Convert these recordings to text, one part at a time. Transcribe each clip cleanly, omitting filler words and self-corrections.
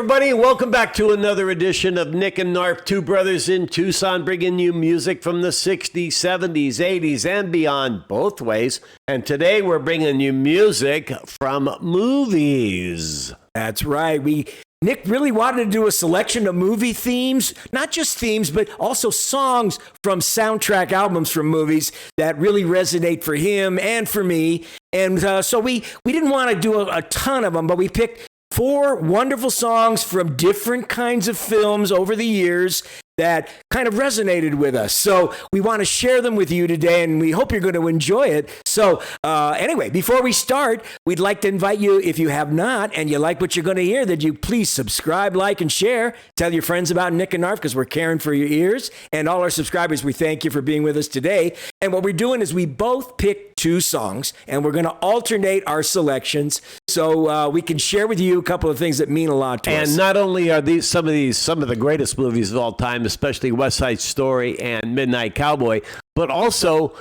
everybody. Welcome back to another edition of Nick and Knarf, two brothers in Tucson, bringing you music from the 60s, 70s, 80s, and beyond, both ways. And today we're bringing you music from movies. That's right. Nick really wanted to do a selection of movie themes, not just themes, but also songs from soundtrack albums from movies that really resonate for him and for me. And so we didn't want to do a ton of them, but we picked 4 wonderful songs from different kinds of films over the years that kind of resonated with us. So we want to share them with you today, and we hope you're going to enjoy it. So anyway, before we start, we'd like to invite you, if you have not, and you like what you're going to hear, that you please subscribe, like, and share. Tell your friends about Nick and Knarf, because we're caring for your ears. And all our subscribers, we thank you for being with us today. And what we're doing is we both pick 2 songs, and we're going to alternate our selections so we can share with you a couple of things that mean a lot to us. And not only are some of the greatest movies of all time, especially West Side Story and Midnight Cowboy, but also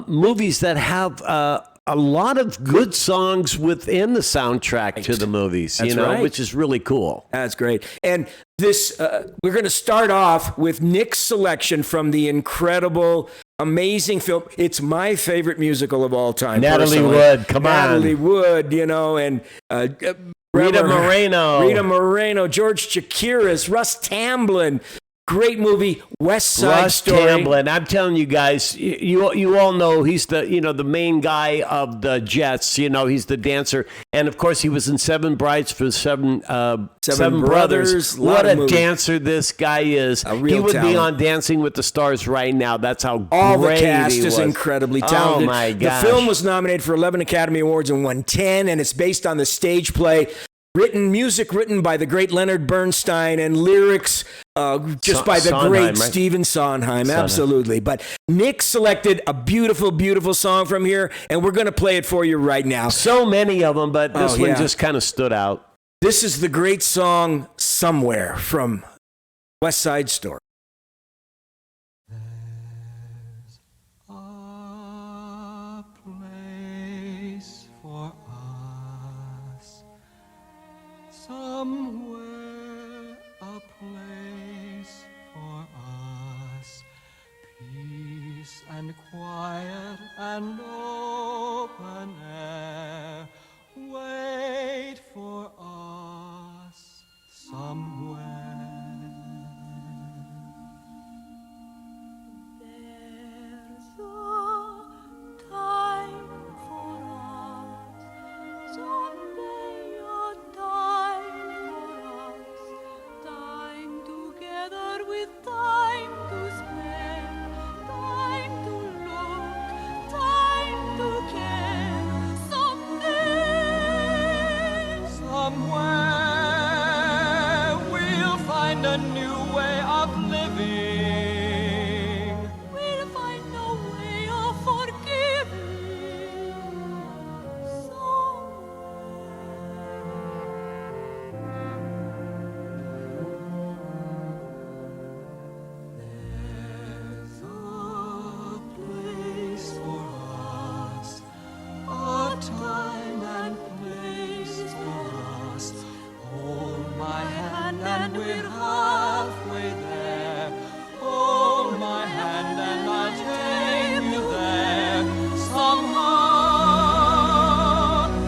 movies that have a lot of good songs within the soundtrack to the movies, Right. which is really cool. That's great. And this, we're going to start off with Nick's selection from the incredible, amazing film. It's my favorite musical of all time. Natalie personally. Wood, come on. Natalie Wood, and Rita Moreno, George Chakiris, Russ Tamblyn. Great movie, West Side Story. Russ Tamblyn. I'm telling you guys, you all know he's the main guy of the Jets. He's the dancer, and of course he was in Seven Brides for Seven Brothers. What a dancer this guy is! He would be on Dancing with the Stars right now. That's how all great the cast he is was. incredibly talented. Oh my gosh! The film was nominated for 11 Academy Awards and won 10, and it's based on the stage play. Music written by the great Leonard Bernstein, and lyrics by the great right? Stephen Sondheim. Absolutely. But Nick selected a beautiful, beautiful song from here, and we're going to play it for you right now. So many of them, but this one just kind of stood out. This is the great song Somewhere from West Side Story. Somewhere a place for us, peace and quiet and open air, wait for us somewhere. There's a time for us, someday a time for us, time together with time to spend, time to look, time to care, someday. Somewhere we'll find a new way of living. We'll find a way of forgiving, There's a place for us, a time and place for us. Hold my hand and we're halfway there. Hold my hand and I'll take you there. Somehow,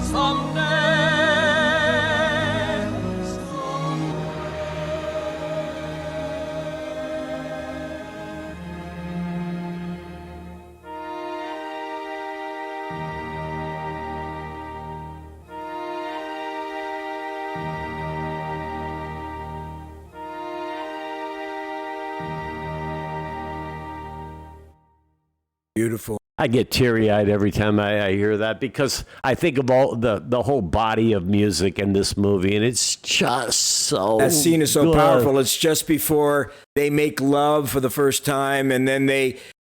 someday, Beautiful. I get teary-eyed every time I hear that, because I think of all the whole body of music in this movie, and it's just so That scene is so good. powerful. It's just before they make love for the first time, and then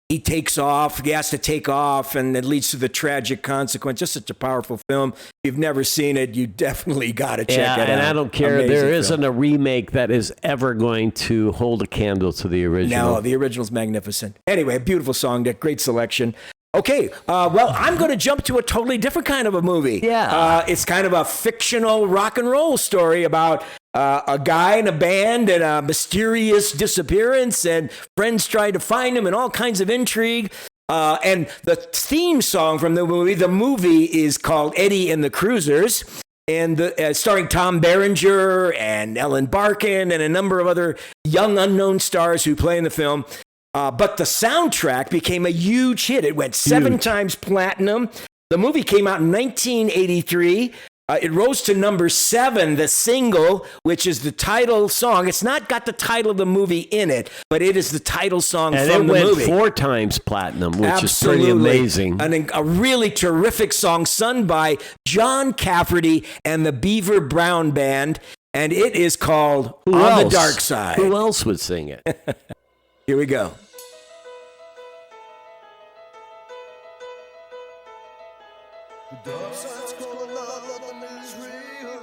he takes off. He has to take off, and it leads to the tragic consequence. Just such a powerful film. If you've never seen it, you definitely got to check it out. And I don't care. Amazing There film. isn't a remake that is ever going to hold a candle to the original. No, the original's magnificent. Anyway, a beautiful song, Nick. Great selection. Okay, well, I'm going to jump to a totally different kind of a movie. Yeah. It's kind of a fictional rock and roll story about a guy in a band and a mysterious disappearance and friends trying to find him and all kinds of intrigue. And the theme song from the movie is called Eddie and the Cruisers, and starring Tom Berenger and Ellen Barkin and a number of other young unknown stars who play in the film. But the soundtrack became a huge hit. It went 7 times platinum. The movie came out in 1983. It rose to number 7, the single, which is the title song. It's not got the title of the movie in it, but it is the title song and from the movie. And it went 4 times platinum, which Absolutely. is pretty amazing. A really terrific song sung by John Cafferty and the Beaver Brown Band, and it is called On the Dark Side. Who else would sing it? Here we go. The dark side's calling out, nothing is real.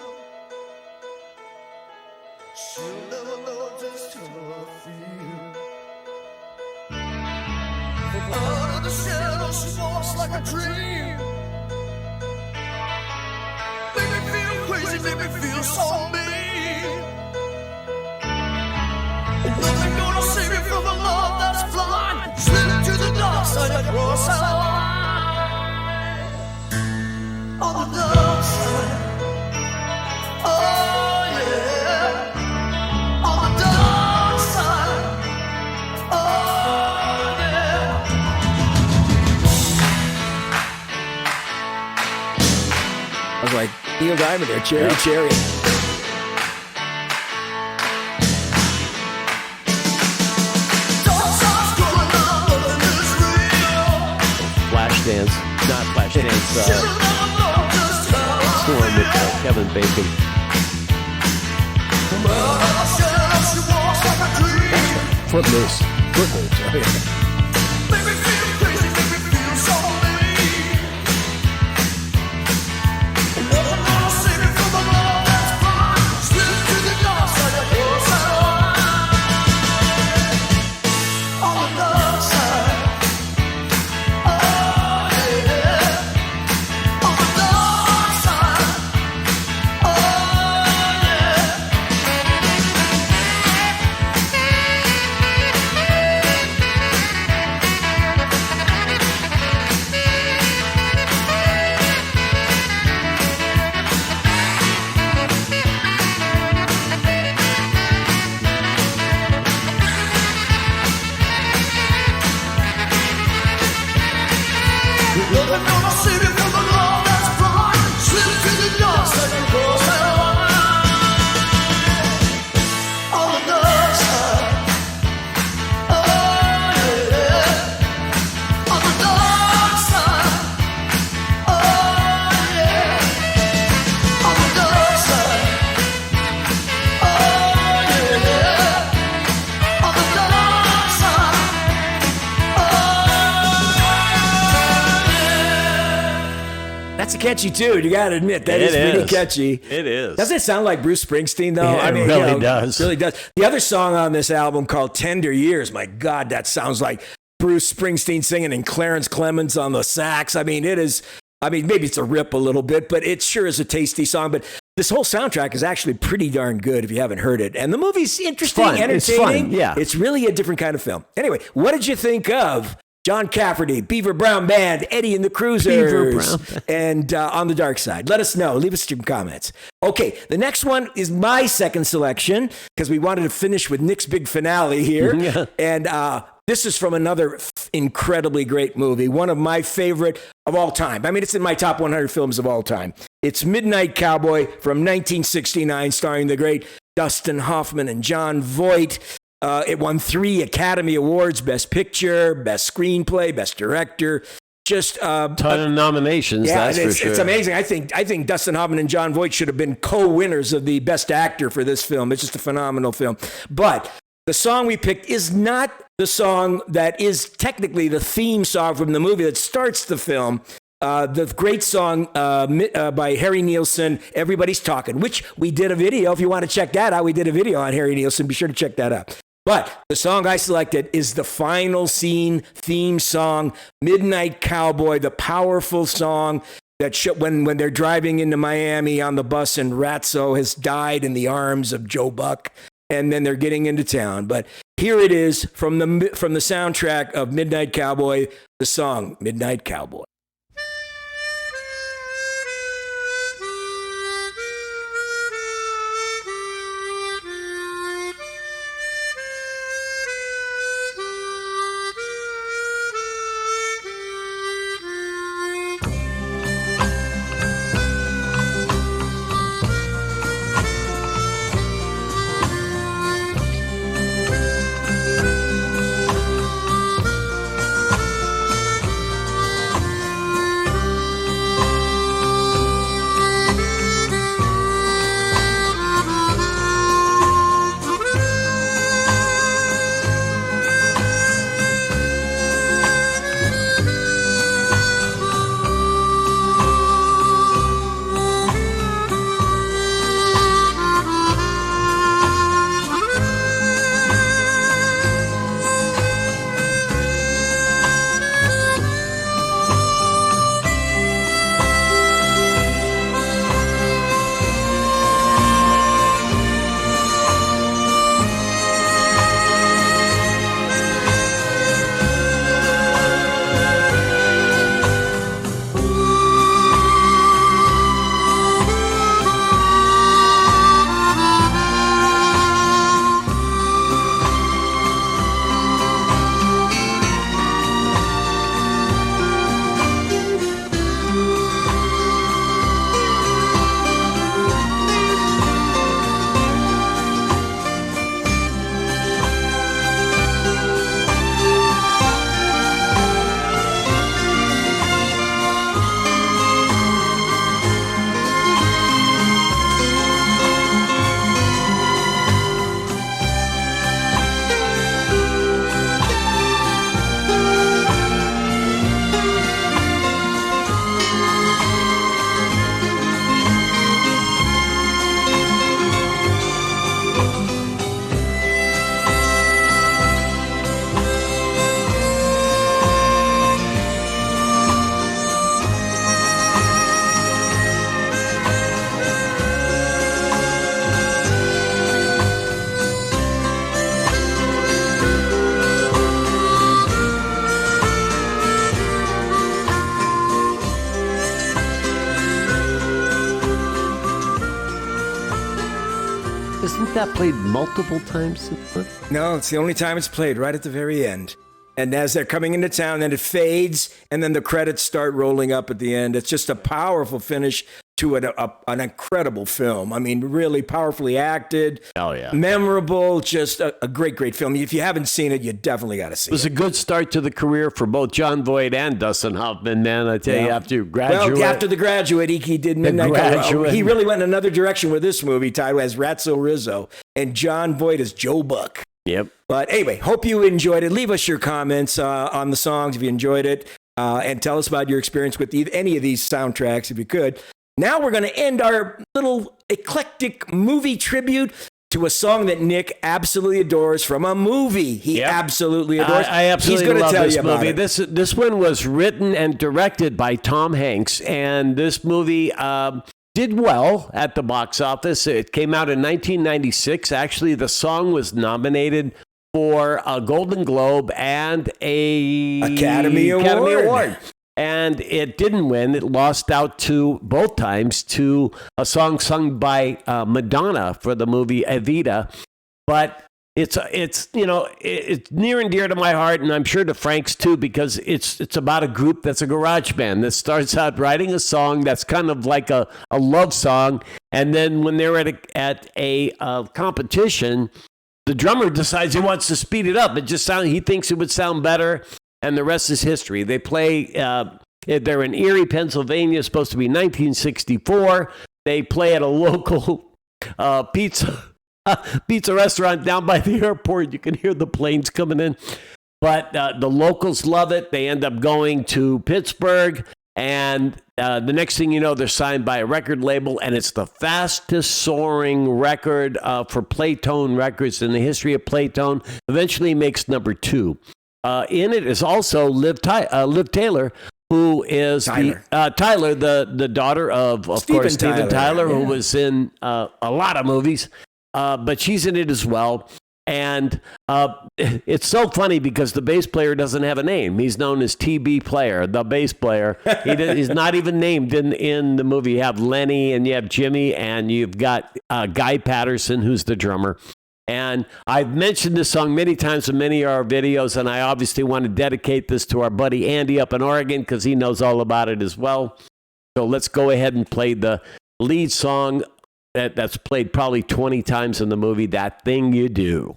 She'll never know just how I feel. From out of the shadows, she walks like a dream. Make me feel crazy, make me feel so mean. Nothing gonna save me from the love that's blind. Slip to the dark side and cross that line. On the dark side, oh yeah. On the dark side, oh yeah. I was like, Neil Diamond there, Cherry Cherry. Dark side's calling out, nothing is real. Flashdance, not Flashdance. She'll never know just how I The one with Kevin Bacon. From out of the shadows, she walks like a dream. Footloose. Oh, yeah. Make me feel crazy, make me feel so mean. Nothing gonna save me from the love that's blind. Slip to the dark side and cross that line. On the dark side, oh yeah. On the dark side, oh yeah. Nothing gonna save you from the love that's blind. Slip to the dark side and cross that line. On the dark side, oh yeah. On the dark side, oh yeah. On the dark side, oh yeah. On the dark side, oh yeah. That's a catchy tune. You got to admit, that is pretty catchy. It is. Doesn't it sound like Bruce Springsteen, though? Yeah, it really does. It really does. The other song on this album called Tender Years, my God, that sounds like Bruce Springsteen singing and Clarence Clemens on the sax. I mean, maybe it's a rip a little bit, but it sure is a tasty song. But this whole soundtrack is actually pretty darn good if you haven't heard it. And the movie's interesting, Fun. entertaining. It's fun, yeah. It's really a different kind of film. Anyway, what did you think of John Cafferty, Beaver Brown Band, Eddie and the Cruisers, Beaver Brown. and On the Dark Side? Let us know. Leave us some comments. Okay, the next one is my second selection because we wanted to finish with Nick's big finale here. Yeah. And this is from another incredibly great movie, one of my favorite of all time. I mean, it's in my top 100 films of all time. It's Midnight Cowboy from 1969, starring the great Dustin Hoffman and Jon Voight. It won 3 Academy Awards: Best Picture, Best Screenplay, Best Director. Just ton of nominations. yeah, that's for sure. it's amazing. I think Dustin Hoffman and Jon Voight should have been co-winners of the Best Actor for this film. It's just a phenomenal film. But the song we picked is not the song that is technically the theme song from the movie that starts the film. The great song by Harry Nilsson, Everybody's Talking, which we did a video. If you want to check that out, we did a video on Harry Nilsson. Be sure to check that out. But the song I selected is the final scene theme song, Midnight Cowboy, the powerful song. when they're driving into Miami on the bus and Ratso has died in the arms of Joe Buck, and then they're getting into town. But here it is from the soundtrack of Midnight Cowboy, the song Midnight Cowboy. Isn't that played multiple times? No, it's the only time it's played, right at the very end. And as they're coming into town, then it fades, and then the credits start rolling up at the end. It's just a powerful finish to an incredible film. I mean, really powerfully acted. Oh, yeah. Memorable, just a great, great film. If you haven't seen it, you definitely got to see it. It was a good start to the career for both Jon Voight and Dustin Hoffman, man. I tell you, after you graduate. Well, after The Graduate, he did Midnight Cowboy. He really went in another direction with this movie, Ty, as Ratso Rizzo, and Jon Voight as Joe Buck. Yep. But anyway, hope you enjoyed it. Leave us your comments on the songs if you enjoyed it, and tell us about your experience with any of these soundtracks if you could. Now we're going to end our little eclectic movie tribute to a song that Nick absolutely adores from a movie he absolutely adores. I absolutely love this movie. It. This one was written and directed by Tom Hanks, and this movie did well at the box office. It came out in 1996. Actually, the song was nominated for a Golden Globe and a Academy Award. And it didn't win. It lost out both times to a song sung by Madonna for the movie Evita. But it's near and dear to my heart, and I'm sure to Frank's too, because it's about a group that's a garage band that starts out writing a song that's kind of like a love song, and then when they're at a competition, the drummer decides he wants to speed it up. He thinks it would sound better. And the rest is history. They play, they're in Erie, Pennsylvania, supposed to be 1964. They play at a local pizza restaurant down by the airport. You can hear the planes coming in. But the locals love it. They end up going to Pittsburgh. And the next thing you know, they're signed by a record label. And it's the fastest soaring record for Playtone Records in the history of Playtone. Eventually makes number 2. In it is also Liv Taylor, who is Tyler. Tyler, the daughter of course, Steven Tyler, who was in a lot of movies, but she's in it as well. And it's so funny because the bass player doesn't have a name. He's known as TB Player, the bass player. He's not even named in the movie. You have Lenny and you have Jimmy and you've got Guy Patterson, who's the drummer. And I've mentioned this song many times in many of our videos, and I obviously want to dedicate this to our buddy Andy up in Oregon because he knows all about it as well. So let's go ahead and play the lead song that's played probably 20 times in the movie, That Thing You Do.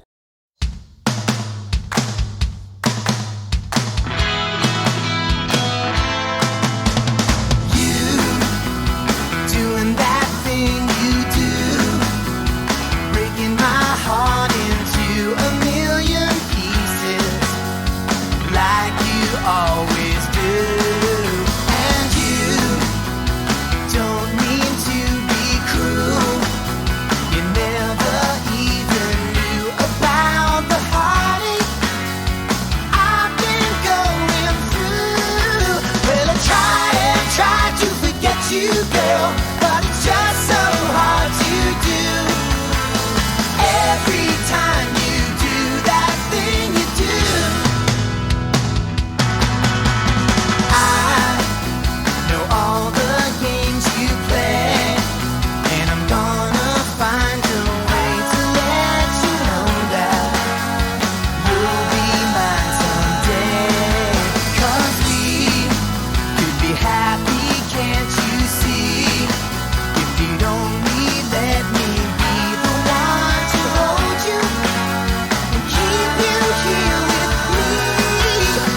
Always do, and you don't mean to be cruel. You never even knew about the heartache I've been going through. Well, I try to forget you, girl, but it's just so hard to do. Every time you do that thing you do, all the games you play, and I'm gonna find a way to let you know that you'll be mine someday. 'Cause we could be happy, can't you see? If you'd only let me be the one to hold you and keep you here with me.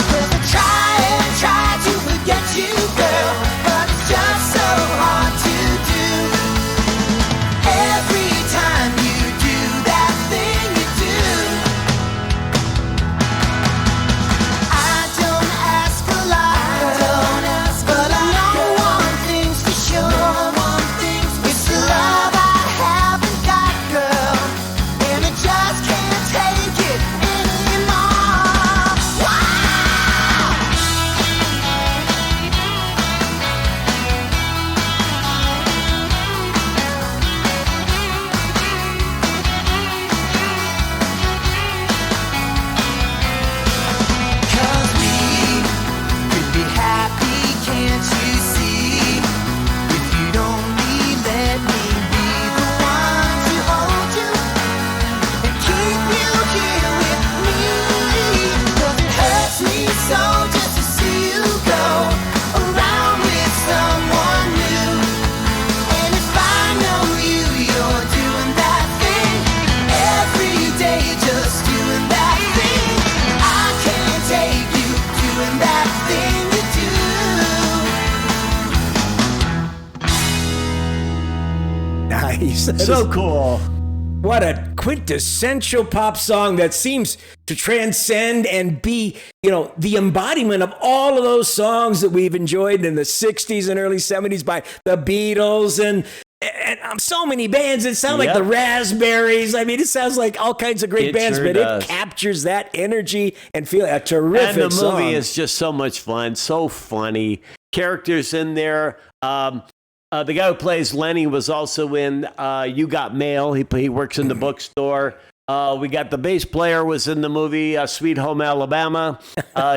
'Cause I try to forget you, girl, but it's just so hard to do. Every time you do that thing you do, I don't ask a lot, but I know one thing's for sure. It's the love I haven't got, girl, and I just can't take it anymore. Wow! Cause we could be happy, can't you see? If you'd only let me be the one to hold you and keep you here with me. 'Cause it hurts me so just to see you go around with someone new. And if I know you're doing that thing every day, just doing that thing, I can't take you doing that thing you do. Nice. That So is- cool. What a quintessential pop song that seems to transcend and be, the embodiment of all of those songs that we've enjoyed in the 60s and early 70s by the Beatles and so many bands that sound like Yep. the Raspberries. I mean, it sounds like all kinds of great It bands, sure but does. it captures that energy and feel a terrific And the song. movie is just so much fun, so funny. Characters in there. The guy who plays Lenny was also in You Got Mail. He works in the bookstore. We got the bass player was in the movie Sweet Home Alabama.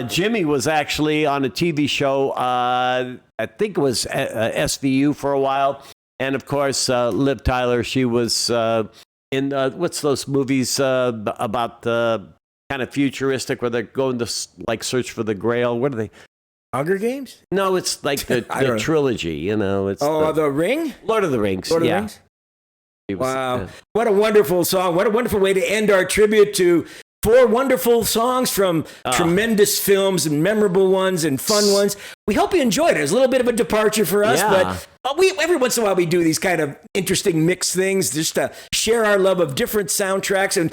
Jimmy was actually on a TV show. I think it was SVU for a while. And of course, Liv Tyler. She was in what's those movies about kind of futuristic where they're going to search for the Grail? What are they? Hunger Games? No, it's like the I don't know. trilogy. It's The Ring? Lord of the Rings. Lord of the yeah. Rings? He was, Wow. What a wonderful song. What a wonderful way to end our tribute to 4 wonderful songs from tremendous films and memorable ones and fun ones. We hope you enjoyed it. It was a little bit of a departure for us, Yeah. but we every once in a while we do these kind of interesting mixed things just to share our love of different soundtracks. And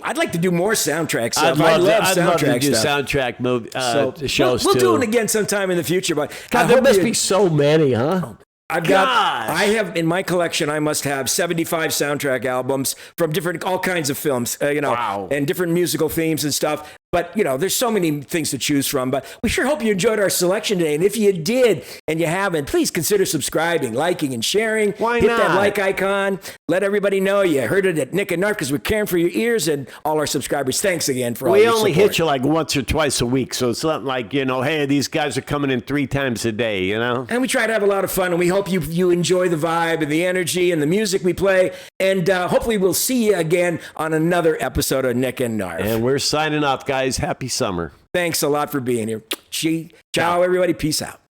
I'd like to do more soundtrack stuff. I'd love to soundtrack do stuff. soundtrack movie So shows we'll too. do it again sometime in the future. But God, I there hope must you- be so many, huh? I have in my collection, I must have 75 soundtrack albums from all kinds of films, Wow. and different musical themes and stuff. But, there's so many things to choose from. But we sure hope you enjoyed our selection today. And if you did and you haven't, please consider subscribing, liking, and sharing. Why Hit not? that like icon. Let everybody know you heard it at Nick and Knarf because we're caring for your ears and all our subscribers. Thanks again for all your We only support. hit you like once or twice a week. So it's not like, hey, these guys are coming in 3 times a day, And we try to have a lot of fun, and we hope you enjoy the vibe and the energy and the music we play. And hopefully we'll see you again on another episode of Nick and Knarf. And we're signing off, guys. Happy summer. Thanks a lot for being here. Ciao, everybody. Peace out.